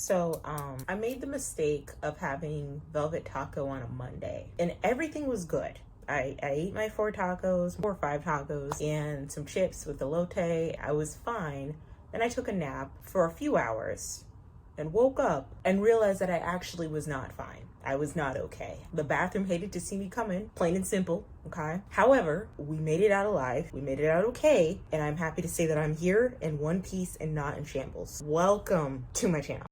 I made the mistake of having velvet taco on a Monday, and everything was good. I ate my 4 or 5 tacos and some chips with elote. I was fine. Then I took a nap for a few hours and woke up and realized that I actually was not fine. I was not okay. The bathroom hated to see me coming, plain and simple, okay? However, we made it out alive. We made it out okay. And I'm happy to say that I'm here in one piece and not in shambles. Welcome to my channel.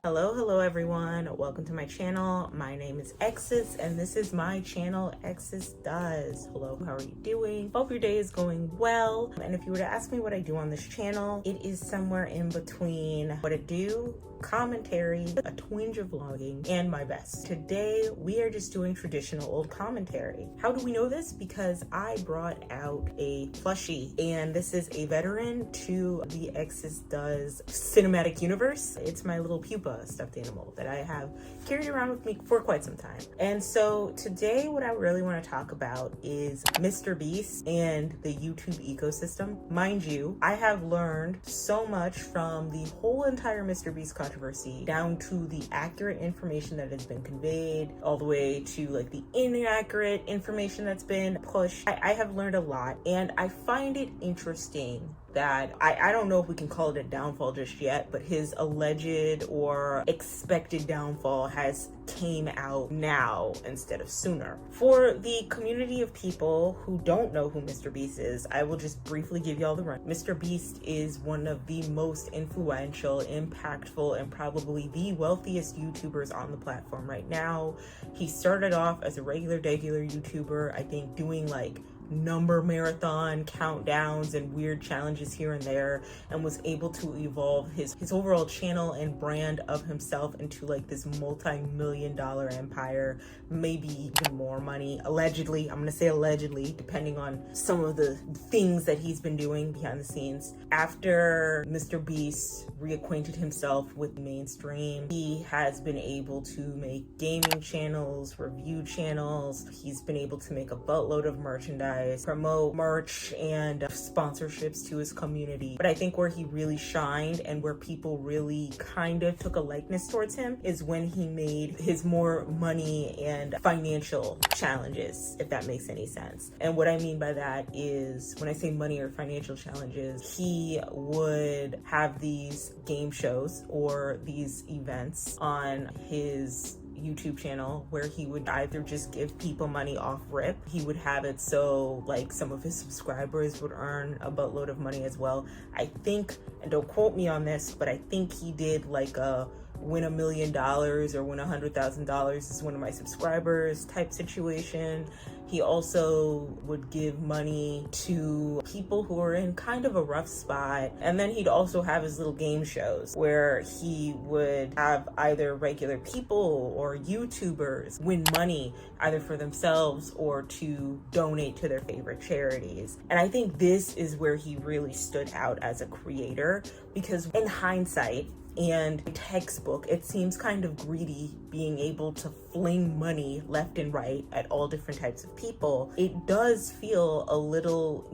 Hello everyone. Welcome to my channel. My name is Exis and this is my channel, Exis Does. Hello, how are you doing? Hope your day is going well. And if you were to ask me what I do on this channel, it is somewhere in between what I do, commentary, a twinge of vlogging, and my best. Today, we are just doing traditional old commentary. How do we know this? Because I brought out a plushie, and this is a veteran to the Exis Does cinematic universe. It's my little pupa stuffed animal that I have carried around with me for quite some time. And so today, what I really want to talk about is MrBeast and the YouTube ecosystem. Mind you, I have learned so much from the whole entire MrBeast controversy, down to the accurate information that has been conveyed, all the way to like the inaccurate information that's been pushed. I have learned a lot, and I find it interesting that I don't know if we can call it a downfall just yet, but his alleged or expected downfall has came out now instead of sooner. For the community of people who don't know who MrBeast is, I will just briefly give y'all the run. MrBeast is one of the most influential, impactful, and probably the wealthiest YouTubers on the platform right now. He started off as a regular YouTuber, I think doing like number marathon countdowns and weird challenges here and there, and was able to evolve his overall channel and brand of himself into like this multi-million-dollar empire, maybe even more money, allegedly. I'm gonna say allegedly, depending on some of the things that he's been doing behind the scenes. After MrBeast reacquainted himself with mainstream, he has been able to make gaming channels, review channels. He's been able to make a boatload of merchandise, promote merch and sponsorships to his community. But I think where he really shined and where people really kind of took a likeness towards him is when he made his more money and financial challenges, if that makes any sense. And what I mean by that is, when I say money or financial challenges, he would have these game shows or these events on his YouTube channel where he would either just give people money off rip. He would have it so like some of his subscribers would earn a boatload of money as well. I think, and don't quote me on this, but I think he did like a win $1 million or win $100,000 as one of my subscribers type situation. He also would give money to people who are in kind of a rough spot. And then he'd also have his little game shows where he would have either regular people or YouTubers win money either for themselves or to donate to their favorite charities. And I think this is where he really stood out as a creator, because in hindsight, and textbook, it seems kind of greedy being able to fling money left and right at all different types of people. It does feel a little,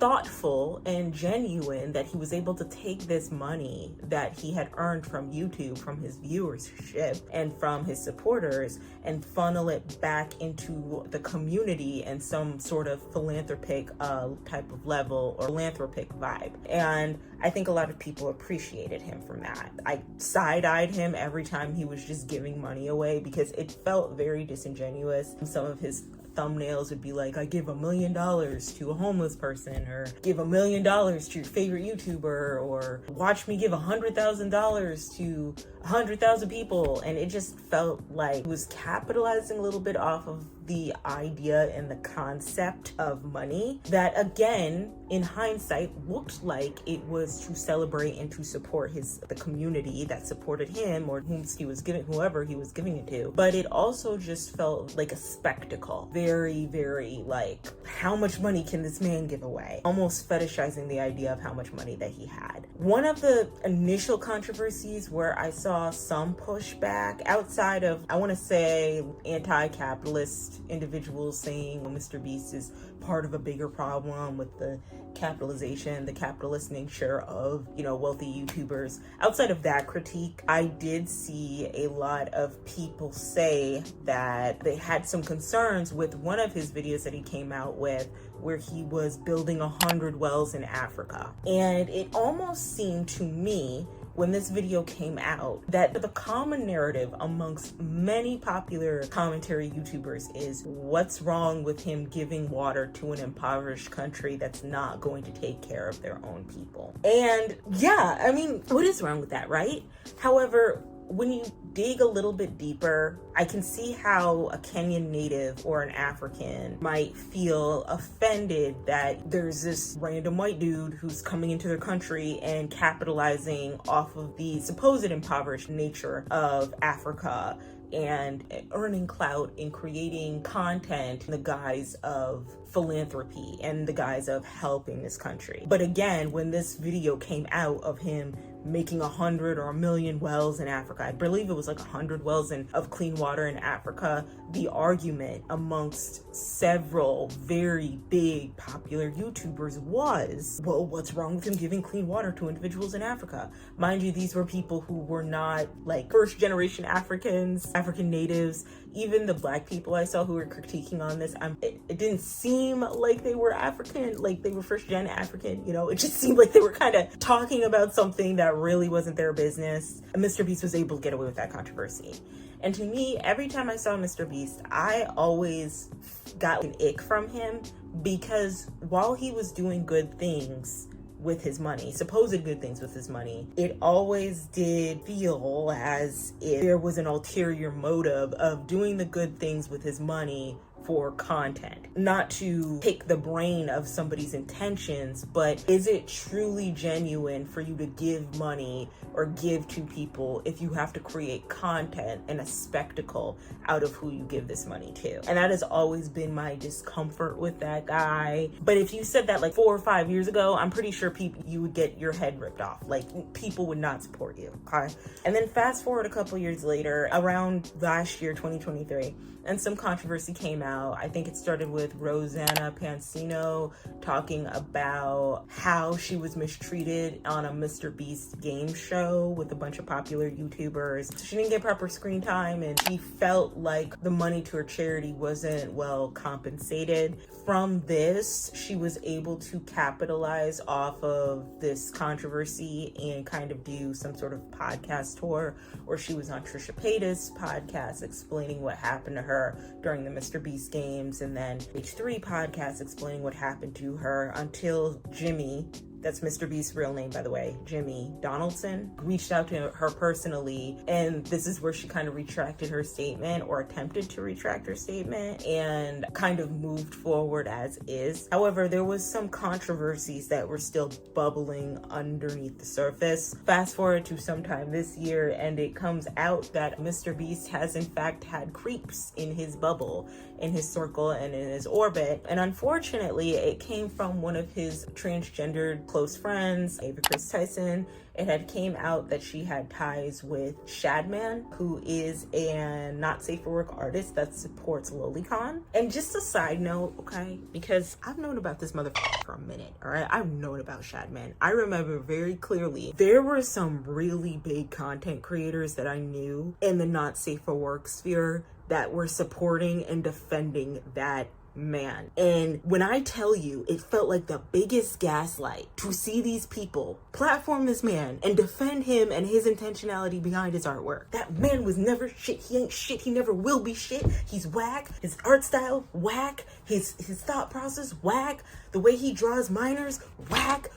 thoughtful and genuine that he was able to take this money that he had earned from YouTube, from his viewership and from his supporters, and funnel it back into the community and some sort of philanthropic type of level or philanthropic vibe. And I think a lot of people appreciated him from that. I side-eyed him every time he was just giving money away because it felt very disingenuous. Some of his thumbnails would be like, I give $1 million to a homeless person, or give $1 million to your favorite YouTuber, or watch me give $100,000 to 100,000 people. And it just felt like he was capitalizing a little bit off of the idea and the concept of money that, again, in hindsight, looked like it was to celebrate and to support the community that supported him, or whoever he was giving it to. But it also just felt like a spectacle. Very, very like, how much money can this man give away? Almost fetishizing the idea of how much money that he had. One of the initial controversies where I saw some pushback outside of, I want to say, anti-capitalist amongst individuals saying, well, MrBeast is part of a bigger problem with the capitalization, the capitalist nature of, wealthy YouTubers. Outside of that critique, I did see a lot of people say that they had some concerns with one of his videos that he came out with, where he was building 100 wells in Africa. And it almost seemed to me, when this video came out, that the common narrative amongst many popular commentary YouTubers is, what's wrong with him giving water to an impoverished country that's not going to take care of their own people? And yeah, I mean, what is wrong with that, right? However, when you dig a little bit deeper, I can see how a Kenyan native or an African might feel offended that there's this random white dude who's coming into their country and capitalizing off of the supposed impoverished nature of Africa and earning clout in creating content in the guise of philanthropy and the guise of helping this country. But again, when this video came out of him making 100 or 1,000,000 wells in Africa, I believe it was like 100 wells of clean water in Africa, the argument amongst several very big popular YouTubers was, well, what's wrong with him giving clean water to individuals in Africa? Mind you, these were people who were not like first generation Africans, African natives. Even the black people I saw who were critiquing on this, it didn't seem like they were African, like they were first gen African, it just seemed like they were kind of talking about something that really wasn't their business. And MrBeast was able to get away with that controversy. And to me, every time I saw MrBeast, I always got an ick from him, because while he was doing good things with his money, supposed good things with his money, it always did feel as if there was an ulterior motive of doing the good things with his money for content. Not to pick the brain of somebody's intentions, but is it truly genuine for you to give money or give to people if you have to create content and a spectacle out of who you give this money to? And that has always been my discomfort with that guy. But if you said that like 4 or 5 years ago, I'm pretty sure you would get your head ripped off. Like, people would not support you, okay? And then fast forward a couple years later, around last year, 2023, and some controversy came out. I think it started with Rosanna Pansino talking about how she was mistreated on a MrBeast game show with a bunch of popular YouTubers. So she didn't get proper screen time, and she felt like the money to her charity wasn't well compensated. From this, she was able to capitalize off of this controversy and kind of do some sort of podcast tour, where she was on Trisha Paytas' podcast explaining what happened to her during the MrBeast games, and then H3 podcast explaining what happened to her, until Jimmy, that's MrBeast's real name, by the way, Jimmy Donaldson, reached out to her personally, and this is where she kind of retracted her statement, or attempted to retract her statement, and kind of moved forward as is. However, there was some controversies that were still bubbling underneath the surface. Fast forward to sometime this year, and it comes out that MrBeast has in fact had creeps in his bubble, in his circle, and in his orbit. And unfortunately, it came from one of his transgendered close friends, Ava Chris Tyson. It had came out that she had ties with Shadman, who is a not safe for work artist that supports Lolicon. And just a side note, okay, because I've known about this motherfucker for a minute, all right? I've known about Shadman. I remember very clearly there were some really big content creators that I knew in the not safe for work sphere that were supporting and defending that man. And when I tell you, it felt like the biggest gaslight to see these people platform this man and defend him and his intentionality behind his artwork. That man was never shit. He ain't shit. He never will be shit. He's whack. His art style, whack. His thought process, whack. The way he draws minors, whack.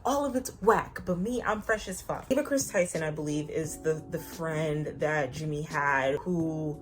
All of it's whack. But me, I'm fresh as fuck. Ava Chris Tyson, I believe, is the friend that Jimmy had who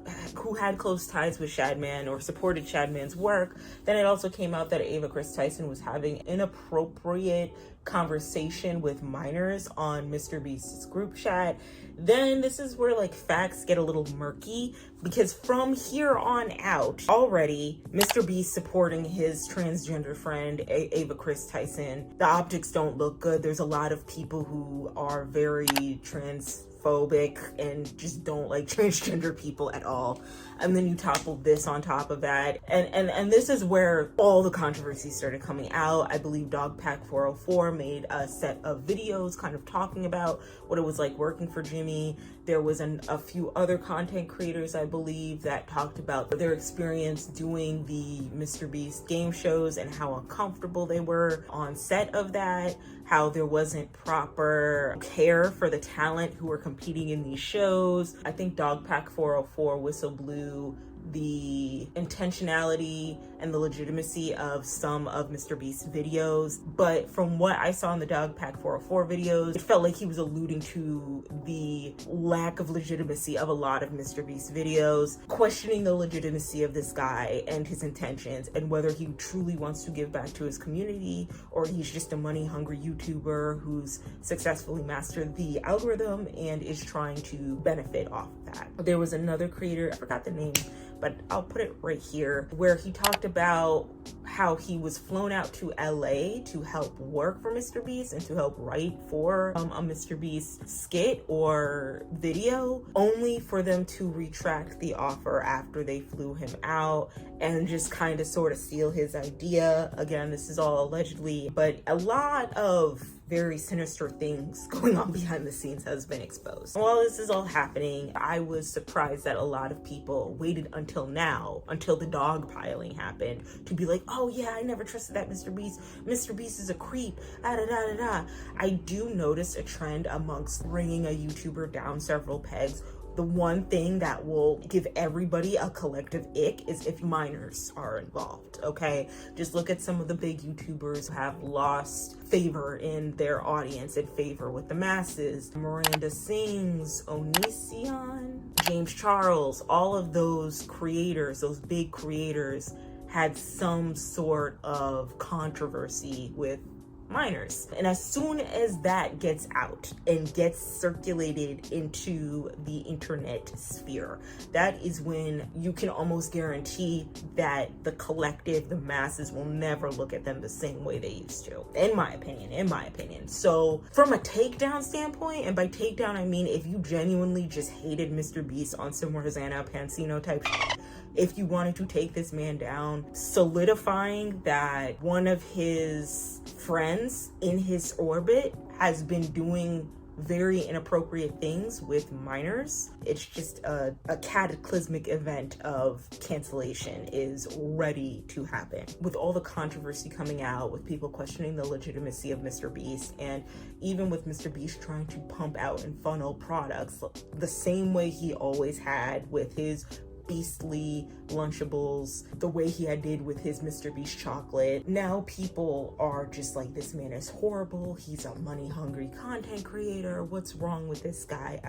had close ties with Shadman or supported Shadman's work. Then it also came out that Ava Chris Tyson was having inappropriate conversation with minors on MrBeast's group chat. Then this is where like facts get a little murky, because from here on out, already MrBeast supporting his transgender friend Ava Chris Tyson. The optics don't look good. There's a lot of people who are very transphobic transphobic and just don't like transgender people at all. And then you topple this on top of that. And this is where all the controversies started coming out. I believe Dogpack404 made a set of videos kind of talking about what it was like working for Jimmy. There was a few other content creators, I believe, that talked about their experience doing the MrBeast game shows and how uncomfortable they were on set of that, how there wasn't proper care for the talent who were competing in these shows. I think Dogpack404 whistle blew the intentionality and the legitimacy of some of MrBeast's videos, but from what I saw in the Dogpack404 videos, it felt like he was alluding to the lack of legitimacy of a lot of MrBeast videos, questioning the legitimacy of this guy and his intentions and whether he truly wants to give back to his community or he's just a money-hungry YouTuber who's successfully mastered the algorithm and is trying to benefit off of that. There was another creator, I forgot the name, but I'll put it right here, where he talked about how he was flown out to LA to help work for MrBeast and to help write for a MrBeast skit or video, only for them to retract the offer after they flew him out and just kind of sort of steal his idea. Again, this is all allegedly, but a lot of very sinister things going on behind the scenes has been exposed. While this is all happening, I was surprised that a lot of people waited until now, until the dog piling happened, to be like, oh yeah, I never trusted that MrBeast. MrBeast is a creep, I do notice a trend amongst bringing a YouTuber down several pegs. The one thing that will give everybody a collective ick is if minors are involved, okay? Just look at some of the big YouTubers who have lost favor in their audience and favor with the masses. Miranda Sings, Onision, James Charles, all of those creators, those big creators, had some sort of controversy with minors. And as soon as that gets out and gets circulated into the internet sphere, that is when you can almost guarantee that the collective, the masses, will never look at them the same way they used to, in my opinion. So from a takedown standpoint, and by takedown I mean if you genuinely just hated MrBeast on some Rosanna Pansino type shit, if you wanted to take this man down, solidifying that one of his friends in his orbit has been doing very inappropriate things with minors, it's just a cataclysmic event of cancellation is ready to happen. With all the controversy coming out, with people questioning the legitimacy of MrBeast, and even with MrBeast trying to pump out and funnel products the same way he always had with his Beastly Lunchables, the way he had did with his MrBeast chocolate. Now people are just like, this man is horrible, he's a money-hungry content creator, what's wrong with this guy,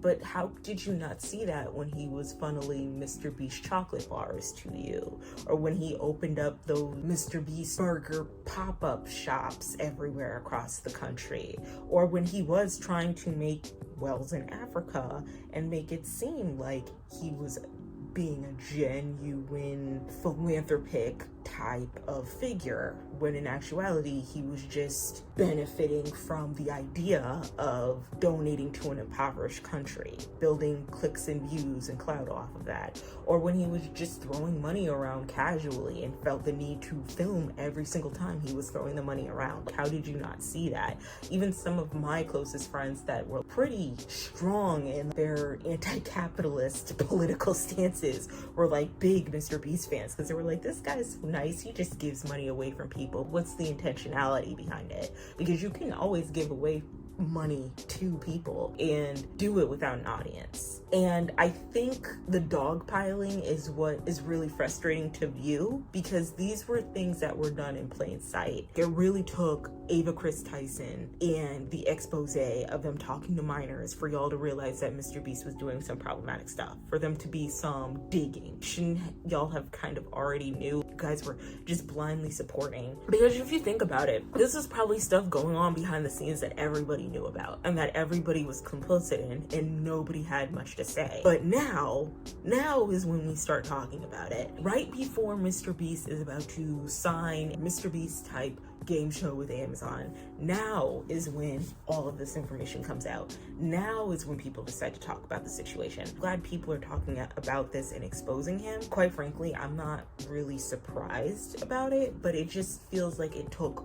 But how did you not see that when he was funneling MrBeast chocolate bars to you? Or when he opened up those MrBeast burger pop-up shops everywhere across the country? Or when he was trying to make wells in Africa and make it seem like he was being a genuine philanthropic type of figure, when in actuality he was just benefiting from the idea of donating to an impoverished country, building clicks and views and clout off of that. Or when he was just throwing money around casually and felt the need to film every single time he was throwing the money around. How did you not see that? Even some of my closest friends that were pretty strong in their anti-capitalist political stances were like big MrBeast fans, because they were like, this guy's so nice, he just gives money away from people. What's the intentionality behind it? Because you can always give away money to people and do it without an audience. And I think the dogpiling is what is really frustrating to view, because these were things that were done in plain sight. It really took Ava Chris Tyson and the expose of them talking to minors for y'all to realize that MrBeast was doing some problematic stuff, for them to be some digging. Shouldn't y'all have kind of already knew? You guys were just blindly supporting. Because if you think about it, this is probably stuff going on behind the scenes that everybody knew about and that everybody was complicit in and nobody had much to say. But now is when we start talking about it. Right before MrBeast is about to sign MrBeast type game show with Amazon, now is when all of this information comes out. Now is when people decide to talk about the situation. I'm glad people are talking about this and exposing him. Quite frankly, I'm not really surprised about it, but it just feels like it took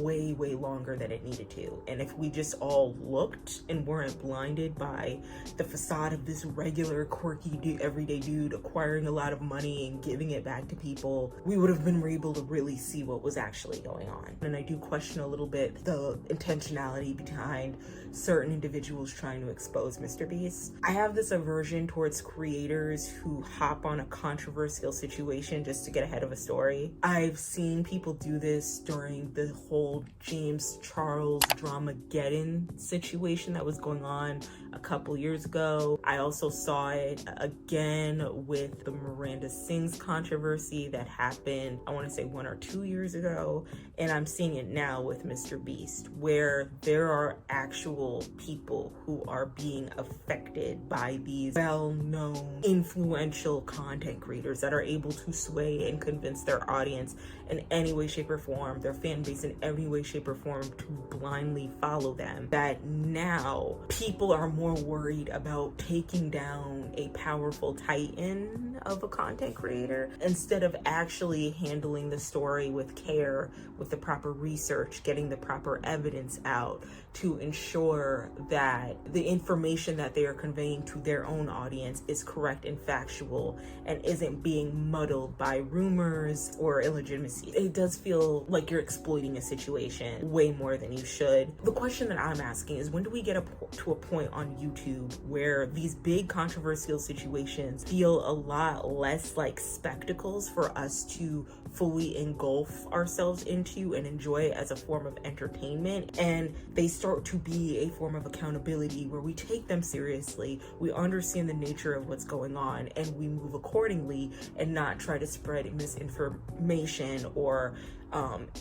way longer than it needed to. And if we just all looked and weren't blinded by the facade of this regular quirky everyday dude acquiring a lot of money and giving it back to people, we would have been able to really see what was actually going on. And I do question a little bit the intentionality behind certain individuals trying to expose MrBeast. I have this aversion towards creators who hop on a controversial situation just to get ahead of a story. I've seen people do this during the whole James Charles Dramageddon situation that was going on a couple years ago. I also saw it again with the Miranda Sings controversy that happened, I want to say 1 or 2 years ago. And I'm seeing it now with MrBeast, where there are actual people who are being affected by these well-known, influential content creators that are able to sway and convince their audience in any way, shape, or form, their fan base in any way, shape, or form, to blindly follow them. That now people are more worried about taking down a powerful titan of a content creator instead of actually handling the story with care, with the proper research, getting the proper evidence out to ensure that the information that they are conveying to their own audience is correct and factual and isn't being muddled by rumors or illegitimacy. It does feel like you're exploiting a situation way more than you should. The question that I'm asking is, when do we get to a point on YouTube where these big controversial situations feel a lot less like spectacles for us to fully engulf ourselves into and enjoy as a form of entertainment, and they start to be a form of accountability where we take them seriously, we understand the nature of what's going on, and we move accordingly and not try to spread misinformation or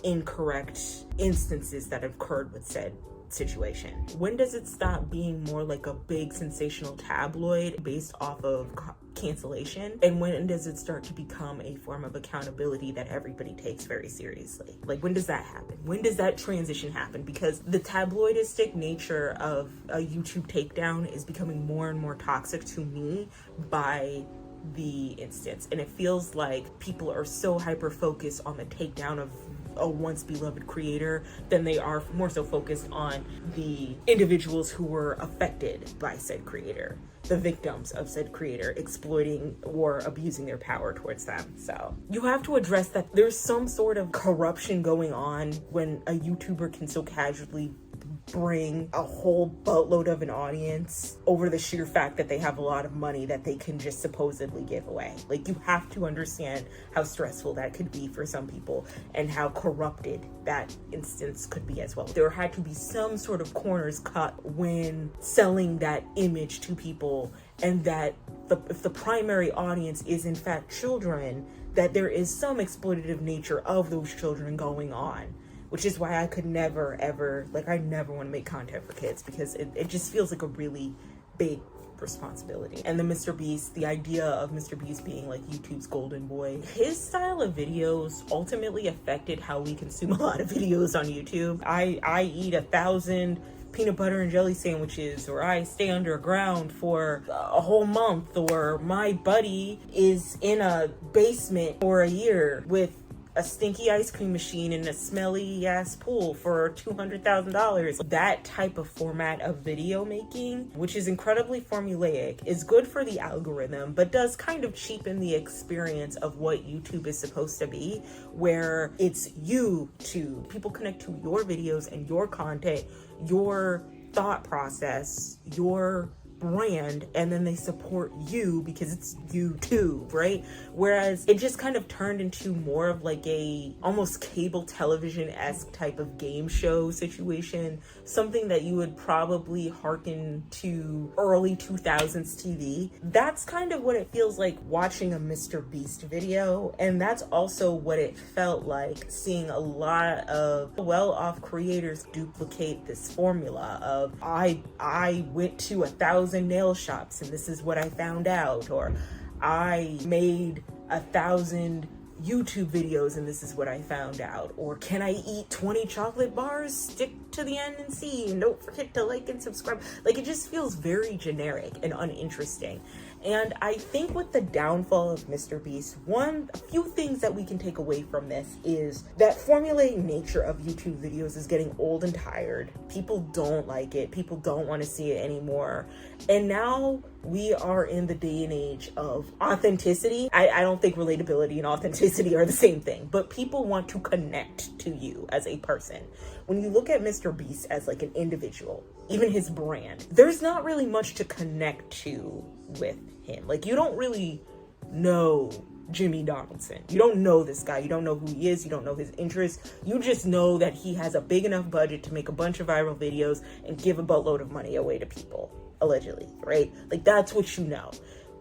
incorrect instances that have occurred with said situation? When does it stop being more like a big sensational tabloid based off of cancellation? And when does it start to become a form of accountability that everybody takes very seriously? Like, when does that happen? When does that transition happen? Because the tabloidistic nature of a YouTube takedown is becoming more and more toxic to me by the instance. And it feels like people are so hyper focused on the takedown of a once beloved creator than they are more so focused on the individuals who were affected by said creator, the victims of said creator exploiting or abusing their power towards them. So you have to address that there's some sort of corruption going on when a YouTuber can so casually bring a whole boatload of an audience over the sheer fact that they have a lot of money that they can just supposedly give away. Like, you have to understand how stressful that could be for some people and how corrupted that instance could be as well. There had to be some sort of corners cut when selling that image to people, and that if the primary audience is in fact children, that there is some exploitative nature of those children going on. Which is why I could never, ever, I never want to make content for kids, because it just feels like a really big responsibility. And the idea of MrBeast being like YouTube's golden boy, his style of videos ultimately affected how we consume a lot of videos on YouTube. I eat 1,000 peanut butter and jelly sandwiches, or I stay underground for a whole month, or my buddy is in a basement for a year with a stinky ice cream machine and a smelly ass pool for $200,000. That type of format of video making, which is incredibly formulaic, is good for the algorithm, but does kind of cheapen the experience of what YouTube is supposed to be, where it's people connect to your videos and your content, your thought process, your brand and then they support you because it's YouTube, right? Whereas it just kind of turned into more of like a almost cable television-esque type of game show situation, something that you would probably hearken to early 2000s TV. That's kind of what it feels like watching a MrBeast video, and that's also what it felt like seeing a lot of well-off creators duplicate this formula of I went to 1,000 nail shops and this is what I found out, or I made 1,000 YouTube videos and this is what I found out, or can I eat 20 chocolate bars? Stick to the end and see, and don't forget to like and subscribe. Like, it just feels very generic and uninteresting. And I think with the downfall of MrBeast, a few things that we can take away from this is that formulaic nature of YouTube videos is getting old and tired. People don't like it. People don't want to see it anymore. And now we are in the day and age of authenticity. I don't think relatability and authenticity are the same thing, but people want to connect to you as a person. When you look at MrBeast as like an individual, even his brand, there's not really much to connect to with him. Like, you don't really know Jimmy Donaldson. You don't know this guy. You don't know who he is. You don't know his interests. You just know that he has a big enough budget to make a bunch of viral videos and give a boatload of money away to people, allegedly, right? Like, that's what you know.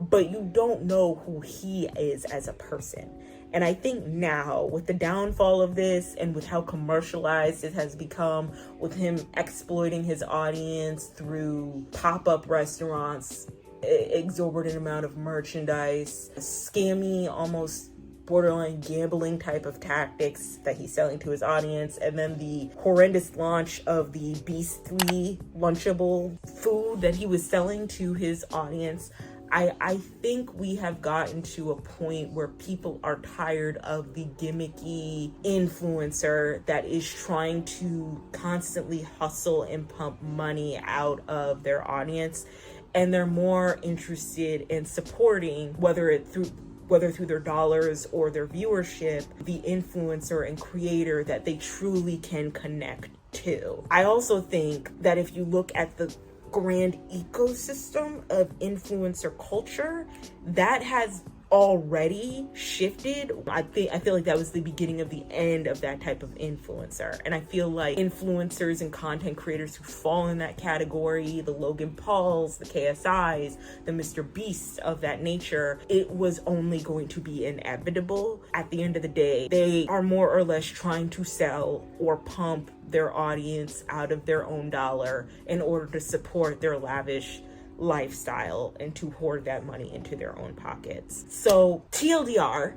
But you don't know who he is as a person. And I think now, with the downfall of this and with how commercialized it has become, with him exploiting his audience through pop-up restaurants, exorbitant amount of merchandise, scammy, almost borderline gambling type of tactics that he's selling to his audience, and then the horrendous launch of the Beastly Lunchable food that he was selling to his audience, I think we have gotten to a point where people are tired of the gimmicky influencer that is trying to constantly hustle and pump money out of their audience, and they're more interested in supporting, whether through their dollars or their viewership, the influencer and creator that they truly can connect to. I also think that if you look at the grand ecosystem of influencer culture, that has already shifted. I feel like that was the beginning of the end of that type of influencer. And I feel like influencers and content creators who fall in that category, the Logan Pauls, the KSIs, the MrBeasts of that nature, it was only going to be inevitable. At the end of the day, they are more or less trying to sell or pump their audience out of their own dollar in order to support their lavish lifestyle and to hoard that money into their own pockets. So TLDR,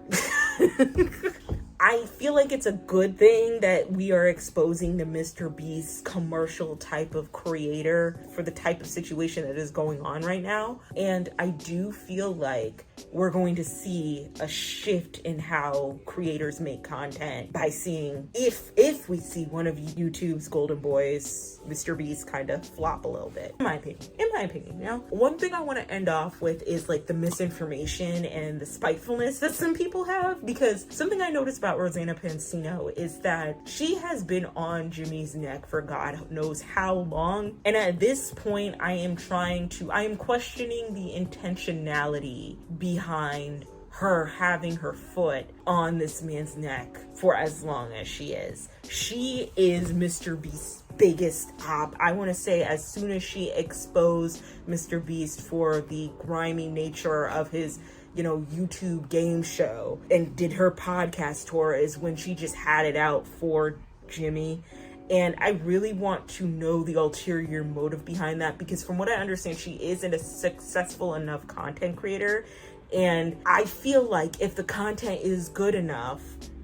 I feel like it's a good thing that we are exposing the MrBeast commercial type of creator for the type of situation that is going on right now. And I do feel like we're going to see a shift in how creators make content by seeing if we see one of YouTube's golden boys, MrBeast, kind of flop a little bit, in my opinion. You know, one thing I want to end off with is like the misinformation and the spitefulness that some people have, because something I noticed about Rosanna Pansino is that she has been on Jimmy's neck for God knows how long, and at this point I am questioning the intentionality behind her having her foot on this man's neck for as long as she is. She is MrBeast's biggest op. I want to say as soon as she exposed MrBeast for the grimy nature of his, YouTube game show and did her podcast tour is when she just had it out for Jimmy. And I really want to know the ulterior motive behind that, because from what I understand, she isn't a successful enough content creator. And I feel like if the content is good enough,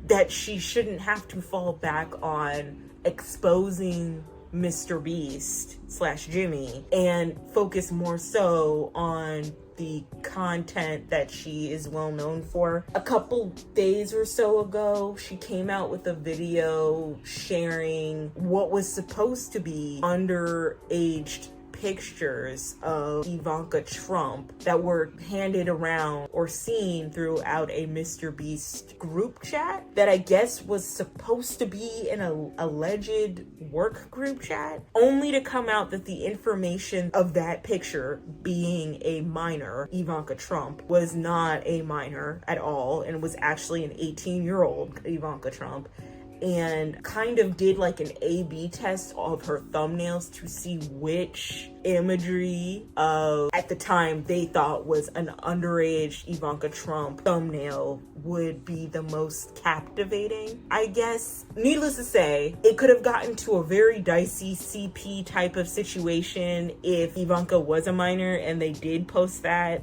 that she shouldn't have to fall back on exposing MrBeast / Jimmy and focus more so on the content that she is well known for. A couple days or so ago, she came out with a video sharing what was supposed to be underaged pictures of Ivanka Trump that were handed around or seen throughout a MrBeast group chat that I guess was supposed to be an alleged work group chat, only to come out that the information of that picture being a minor, Ivanka Trump, was not a minor at all and was actually an 18-year-old Ivanka Trump, and kind of did like an A/B test of her thumbnails to see which imagery of, at the time, they thought was an underage Ivanka Trump thumbnail would be the most captivating, I guess. Needless to say, it could have gotten to a very dicey CP type of situation if Ivanka was a minor and they did post that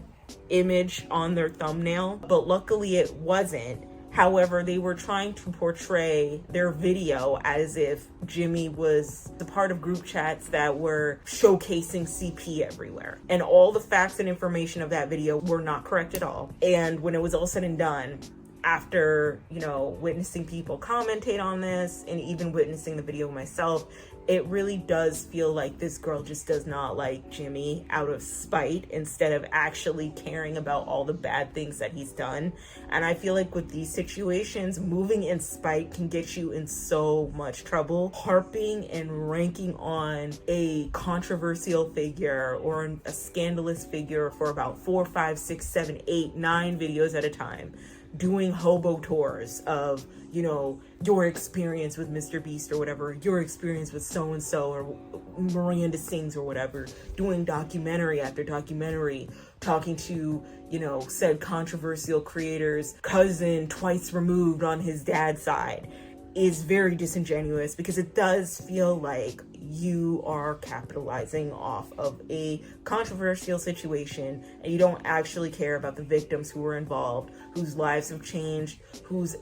image on their thumbnail, but luckily it wasn't. However, they were trying to portray their video as if Jimmy was the part of group chats that were showcasing CP everywhere. And all the facts and information of that video were not correct at all. And when it was all said and done, after, you know, witnessing people commentate on this and even witnessing the video myself, it really does feel like this girl just does not like Jimmy out of spite instead of actually caring about all the bad things that he's done. And I feel like with these situations, moving in spite can get you in so much trouble. Harping and ranking on a controversial figure or a scandalous figure for about 4, 5, 6, 7, 8, 9 videos at a time. Doing hobo tours of, you know, your experience with MrBeast or whatever, your experience with so-and-so or Miranda Sings or whatever, doing documentary after documentary, talking to, you know, said controversial creator's cousin twice removed on his dad's side, is very disingenuous, because it does feel like you are capitalizing off of a controversial situation and you don't actually care about the victims who were involved, whose lives have changed, who's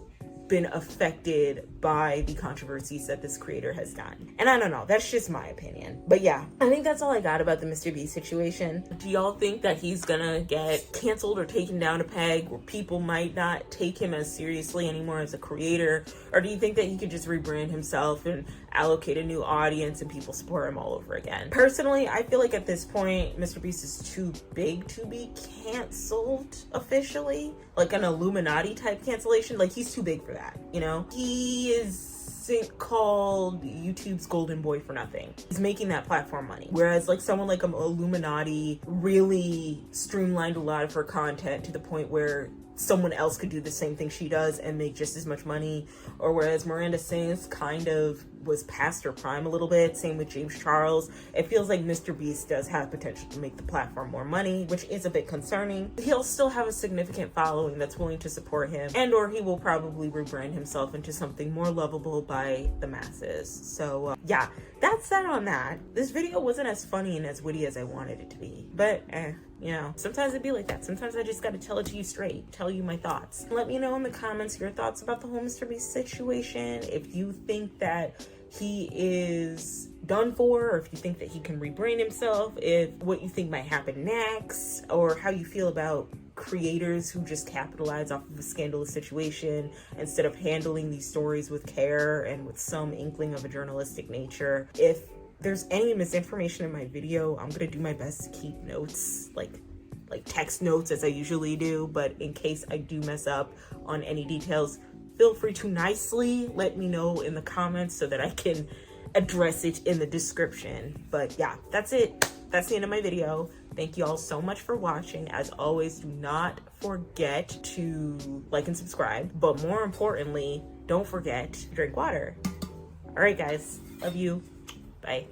been affected by the controversies that this creator has done. And I don't know, that's just my opinion. But yeah, I think that's all I got about the MrBeast situation. Do y'all think that he's gonna get canceled or taken down a peg where people might not take him as seriously anymore as a creator? Or do you think that he could just rebrand himself and allocate a new audience and people support him all over again? Personally, I feel like at this point, MrBeast is too big to be canceled officially. Like an Illuminati type cancellation. Like, he's too big for that, you know? He isn't called YouTube's golden boy for nothing. He's making that platform money. Whereas like someone like Illuminati really streamlined a lot of her content to the point where someone else could do the same thing she does and make just as much money. Or whereas Miranda Sings kind of was past her prime a little bit, same with James Charles, it feels like MrBeast does have potential to make the platform more money, which is a bit concerning. He'll still have a significant following that's willing to support him, and or he will probably rebrand himself into something more lovable by the masses. So yeah, that's that on that. This video wasn't as funny and as witty as I wanted it to be, but you know, sometimes it'd be like that. Sometimes I just gotta tell it to you straight, tell you my thoughts. Let me know in the comments your thoughts about the whole MrBeast situation. If you think that he is done for, or if you think that he can rebrand himself, if what you think might happen next, or how you feel about creators who just capitalize off of a scandalous situation instead of handling these stories with care and with some inkling of a journalistic nature. If there's any misinformation in my video, I'm gonna do my best to keep notes, like text notes as I usually do, but in case I do mess up on any details, feel free to nicely let me know in the comments so that I can address it in the description. But yeah, that's it. That's the end of my video. Thank you all so much for watching. As always, do not forget to like and subscribe, but more importantly, don't forget to drink water. All right, guys, love you. Bye.